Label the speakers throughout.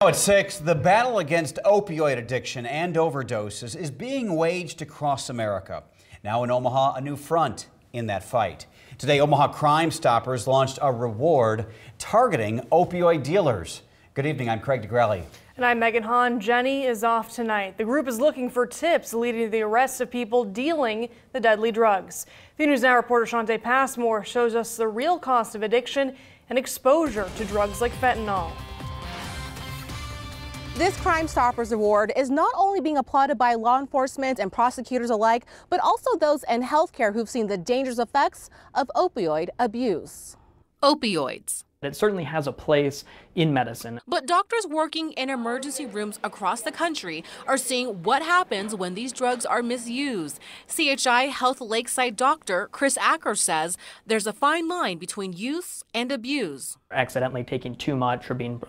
Speaker 1: At 6, the battle against opioid addiction and overdoses is being waged across America. Now in Omaha, a new front in that fight. Today, Omaha Crime Stoppers launched a reward targeting opioid dealers. Good evening, I'm Craig DeGrelli.
Speaker 2: And I'm Megan Hahn. Jenny is off tonight. The group is looking for tips leading to the arrest of people dealing the deadly drugs. The News Now reporter Shante Passmore shows us the real cost of addiction and exposure to drugs like fentanyl.
Speaker 3: This Crime Stoppers Award is not only being applauded by law enforcement and prosecutors alike, but also those in healthcare who've seen the dangerous effects of opioid abuse.
Speaker 4: Opioids.
Speaker 5: It certainly has a place in medicine.
Speaker 4: But doctors working in emergency rooms across the country are seeing what happens when these drugs are misused. CHI Health Lakeside doctor Chris Acker says there's a fine line between use and abuse.
Speaker 5: Accidentally taking too much or being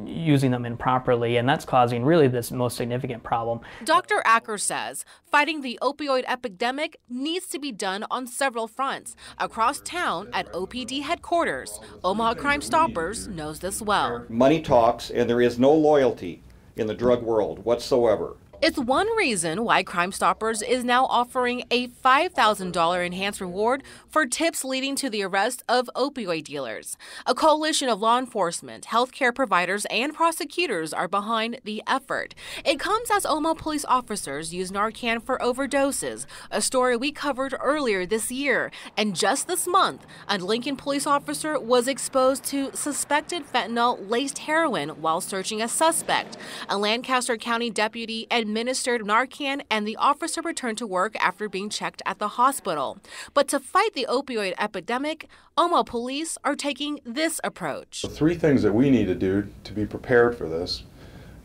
Speaker 5: using them improperly, and that's causing really this most significant problem.
Speaker 4: Dr. Acker says fighting the opioid epidemic needs to be done on several fronts. Across town at OPD headquarters, Omaha Crime Stoppers knows this well.
Speaker 6: Money talks, and there is no loyalty in the drug world whatsoever.
Speaker 4: It's one reason why Crime Stoppers is now offering a $5,000 enhanced reward for tips leading to the arrest of opioid dealers. A coalition of law enforcement, healthcare providers, and prosecutors are behind the effort. It comes as Omaha police officers use Narcan for overdoses, a story we covered earlier this year. And just this month, a Lincoln police officer was exposed to suspected fentanyl-laced heroin while searching a suspect. A Lancaster County deputy administered Narcan, and the officer returned to work after being checked at the hospital. But to fight the opioid epidemic, Omaha police are taking this approach.
Speaker 7: The three things that we need to do to be prepared for this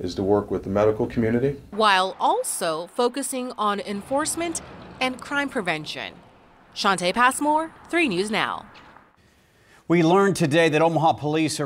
Speaker 7: is to work with the medical community,
Speaker 4: while also focusing on enforcement and crime prevention. Shante Passmore, 3 News Now.
Speaker 1: We learned today that Omaha police are